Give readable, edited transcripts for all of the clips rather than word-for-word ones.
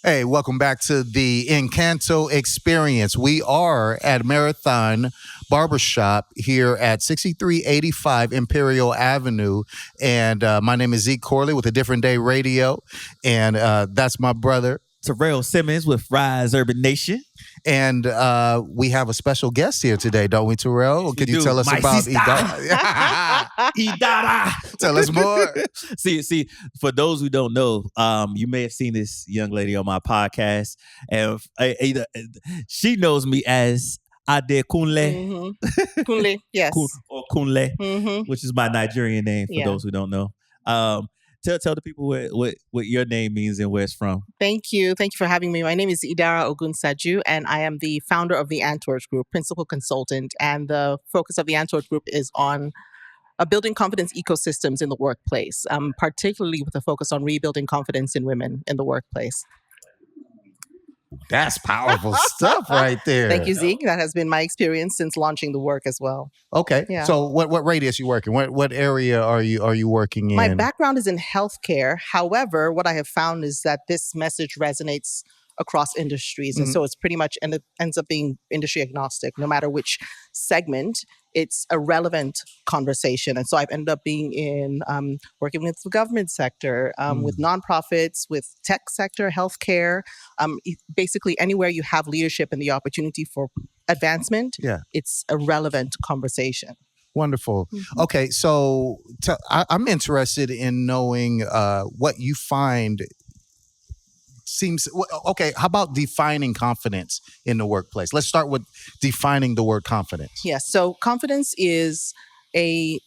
Hey, welcome back to the Encanto Experience. We are at Marathon Barbershop here at 6385 Imperial Avenue. And my name is Zeke Corley with A Different Day Radio. And that's my brother. Taryell Simmons with Rise Urban Nation. And we have a special guest here today, don't we, Taryell? Yes, Could you tell us My about sister. Idara? Idara. Tell us more. See, for those who don't know, you may have seen this young lady on my podcast, and she knows me as Ade Kunle. Mm-hmm. Kunle, yes. Or Kunle, Mm-hmm. which is my Nigerian name for those who don't know. Tell the people what your name means and where it's from. Thank you. Thank you for having me. My name is Idara Ogunsaju, and I am the founder of the Antorge Group, principal consultant. And the focus of the Antorge Group is on building confidence ecosystems in the workplace, particularly with a focus on rebuilding confidence in women in the workplace. That's powerful stuff right there. Thank you, Zeke. That has been my experience since launching the work as well. Okay. Yeah. So what radius you working? What area are you working in? My background is in healthcare. However, what I have found is that this message resonates across industries. And so it's pretty much, and it ends up being industry agnostic. No matter which segment, it's a relevant conversation. And so I've ended up being in working with the government sector, with nonprofits, with tech sector, healthcare, basically anywhere you have leadership and the opportunity for advancement, it's a relevant conversation. Wonderful. Okay, so I'm interested in knowing what you find seems okay. How about defining confidence in the workplace? Let's start with defining the word confidence. Yes. So confidence is a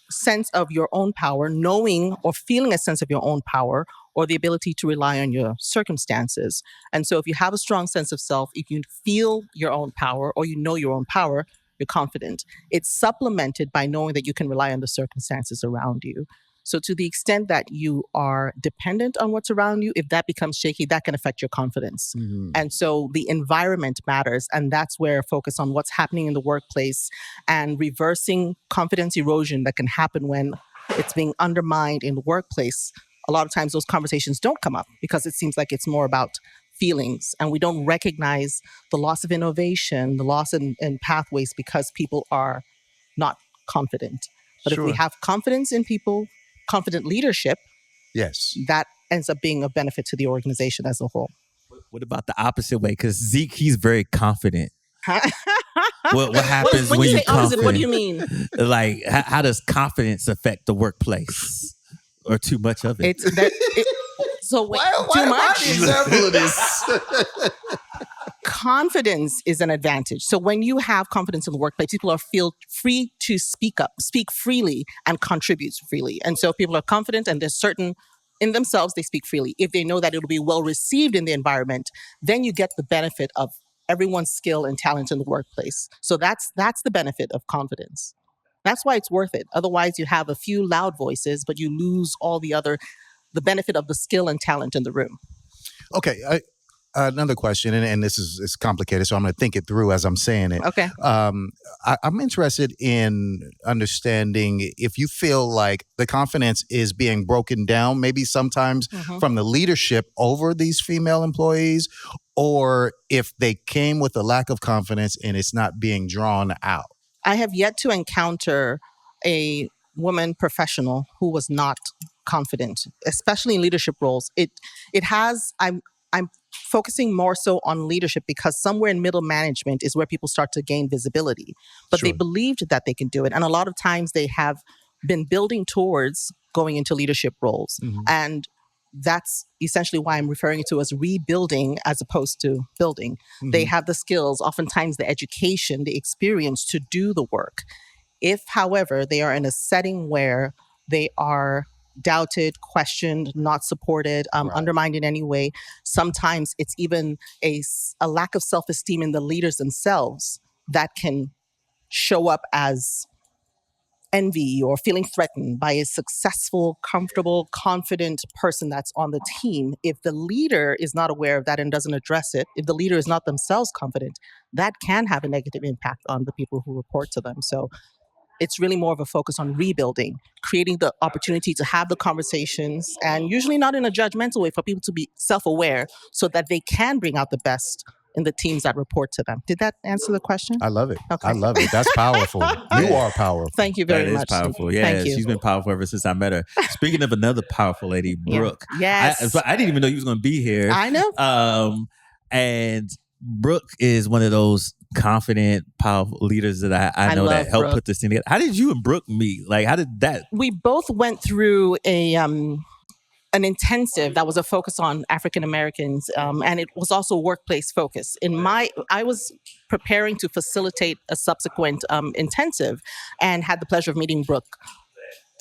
sense of your own power, knowing or feeling a sense of your own power, or the ability to rely on your circumstances. And so if you have a strong sense of self, if you feel your own power or you know your own power, you're confident. It's supplemented by knowing that you can rely on the circumstances around you. So to the extent that you are dependent on what's around you, if that becomes shaky, that can affect your confidence. And so the environment matters. And that's where focus on what's happening in the workplace and reversing confidence erosion that can happen when it's being undermined in the workplace. A lot of times those conversations don't come up because it seems like it's more about feelings, and we don't recognize the loss of innovation, the loss in pathways because people are not confident. But if we have confidence in people, confident leadership, that ends up being a benefit to the organization as a whole. What about the opposite way? Because Zeke, he's very confident. What happens when you're confident? What do you mean? Like, how does confidence affect the workplace, or too much of it? So too much. Confidence is an advantage. So when you have confidence in the workplace, people feel free to speak up, speak freely, and contribute freely. And so people are confident and they're certain in themselves, they speak freely. If they know that it'll be well received in the environment, then you get the benefit of everyone's skill and talent in the workplace. So that's the benefit of confidence. That's why it's worth it. Otherwise, you have a few loud voices, but you lose all the benefit of the skill and talent in the room. Okay. Another question, and this is complicated, so I'm going to think it through as I'm saying it. Okay. I'm interested in understanding if you feel like the confidence is being broken down, maybe sometimes from the leadership over these female employees, or if they came with a lack of confidence and it's not being drawn out. I have yet to encounter a woman professional who was not confident, especially in leadership roles. I'm focusing more so on leadership because somewhere in middle management is where people start to gain visibility. But they believed that they can do it. And a lot of times they have been building towards going into leadership roles. And that's essentially why I'm referring to as rebuilding as opposed to building. They have the skills, oftentimes the education, the experience to do the work. If, however, they are in a setting where they are doubted, questioned, not supported, undermined in any way. Sometimes it's even a lack of self-esteem in the leaders themselves that can show up as envy or feeling threatened by a successful, comfortable, confident person that's on the team. If the leader is not aware of that and doesn't address it, if the leader is not themselves confident, that can have a negative impact on the people who report to them. So it's really more of a focus on rebuilding, creating the opportunity to have the conversations, and usually not in a judgmental way, for people to be self-aware so that they can bring out the best in the teams that report to them. Did that answer the question? I love it. Okay. I love it. That's powerful. You are powerful. Thank you very much. That is powerful. Yeah, Thank you. she's been powerful ever since I met her. Speaking of another powerful lady, Brooke. Yeah. Yes. I didn't even know you was going to be here. I know. And Brooke is one of those confident, powerful leaders that I know that helped put this thing together. How did you and Brooke meet? Like, how did that? We both went through an intensive that was a focus on African Americans, and it was also workplace focus. I was preparing to facilitate a subsequent intensive, and had the pleasure of meeting Brooke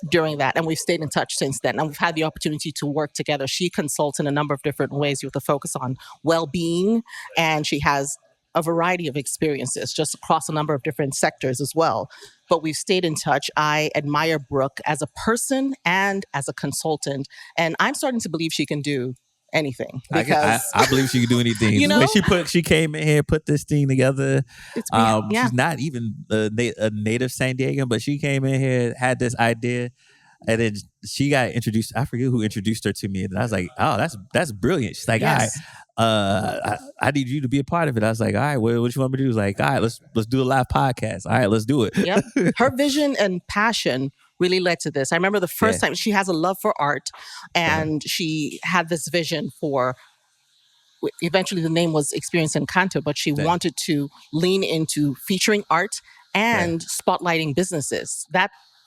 during that, and we've stayed in touch since then, and we've had the opportunity to work together. She consults in a number of different ways with a focus on well-being, and she has a variety of experiences just across a number of different sectors as well. But we've stayed in touch. I admire Brooke as a person and as a consultant, and I'm starting to believe she can do anything. Because I believe she can do anything. You know? When she came in here, put this thing together. Yeah. She's not even a native San Diego, but she came in here, had this idea, and then she got introduced. I forget who introduced her to me, and I was like, "Oh, that's brilliant." She's like, Yes. "All right, I need you to be a part of it." I was like, "All right, what you want me to do?" She's like, "All right, let's do a live podcast. All right, let's do it." Yep. Her vision and passion really led to this. I remember the first time she has a love for art, and she had this vision for. Eventually, the name was Experience Encanto, but she wanted to lean into featuring art and spotlighting businesses.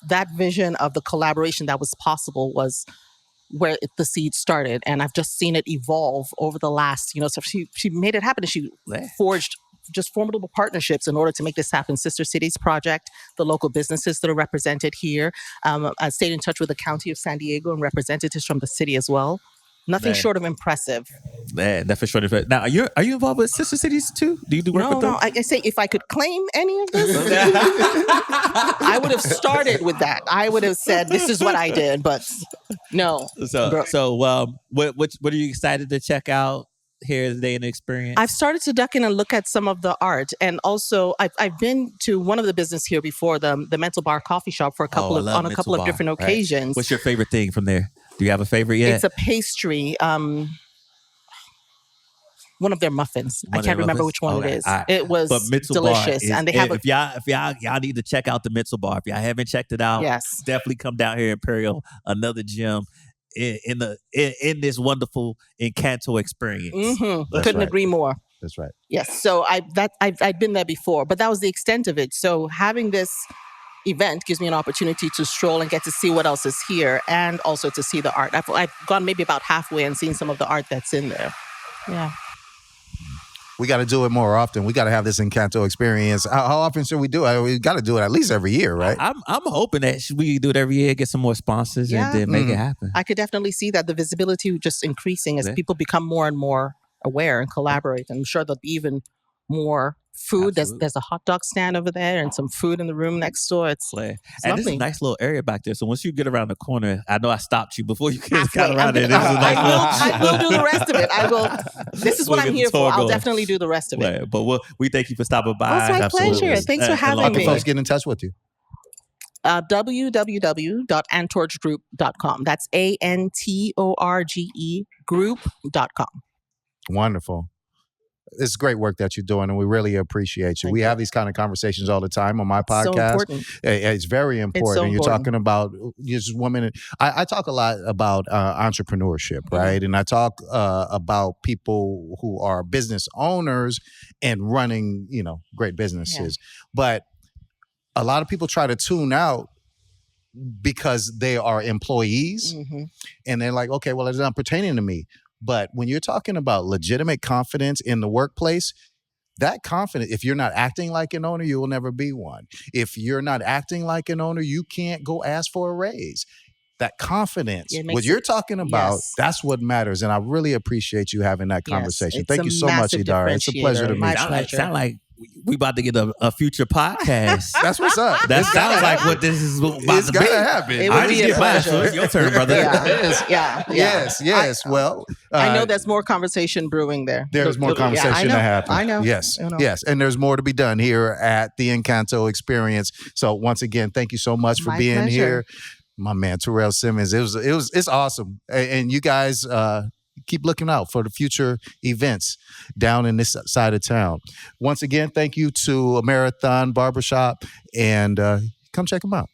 That vision of the collaboration that was possible was where the seed started, and I've just seen it evolve over the last, so she made it happen, and she forged just formidable partnerships in order to make this happen. Sister Cities Project, the local businesses that are represented here. I stayed in touch with the County of San Diego and representatives from the city as well. Nothing short of impressive. Man, that's for sure. Now, are you involved with Sister Cities too? Do you do work with them? No. I say if I could claim any of this, I would have started with that. I would have said, this is what I did, but no. So, what are you excited to check out here today in the Experience? I've started to duck in and look at some of the art, and also I've been to one of the business here before, the Mental Bar Coffee Shop, for a couple of different occasions. What's your favorite thing from there? Do you have a favorite yet? It's a pastry. One of their muffins. I can't remember which one it is. It was delicious, and they have. If y'all need to check out the Mental Bar. If y'all haven't checked it out, definitely come down here, Imperial. Another gem in this wonderful Encanto experience. Mm-hmm. Couldn't agree more. That's right. Yes. So I've been there before, but that was the extent of it. So having this event gives me an opportunity to stroll and get to see what else is here, and also to see the art. I've gone maybe about halfway and seen some of the art that's in there. Yeah. We got to do it more often. We got to have this Encanto experience. How often should we do it? We got to do it at least every year, right? I'm hoping that we do it every year, get some more sponsors, and then make it happen. I could definitely see that the visibility just increasing as people become more and more aware and collaborate. I'm sure there'll be even more food. There's a hot dog stand over there and some food in the room next door. It's and lovely. this is a nice little area back there. So once you get around the corner, I know I stopped you before you got around there. I will do the rest of it. I will. This is what I'm here for. I'll definitely do the rest of it. Right. But we thank you for stopping by. It's my pleasure. Thanks for having me. How can folks get in touch with you? www.antorgegroup.com. That's ANTORGE group.com. Wonderful. It's great work that you're doing, and we really appreciate you. We have these kind of conversations all the time on my podcast. So important. It's very important. You're talking about just women. I talk a lot about entrepreneurship, right? And I talk about people who are business owners and running, great businesses. But a lot of people try to tune out because they are employees, and they're like, okay, well, it's not pertaining to me. But when you're talking about legitimate confidence in the workplace, that confidence, if you're not acting like an owner, you will never be one. If you're not acting like an owner, you can't go ask for a raise. That confidence, what you're talking about, that's what matters. And I really appreciate you having that conversation. Thank you so much, Idara. It's a pleasure to meet you. Sound like we about to get a future podcast. That's what's up. That It's sounds gotta like happen. what this is about It's to gotta be. happen. It I would just be a get mine, pleasure. so it's your turn, brother. Yeah. Yes. Well, I know there's more conversation brewing there. there's more conversation I know, to happen. I know. Yes. I know. Yes. And there's more to be done here at the Encanto Experience. So once again, thank you so much for My being pleasure. here. My man, Taryell Simmons. It's awesome. And you guys keep looking out for the future events down in this side of town. Once again, thank you to Marathon Barbershop, and come check them out.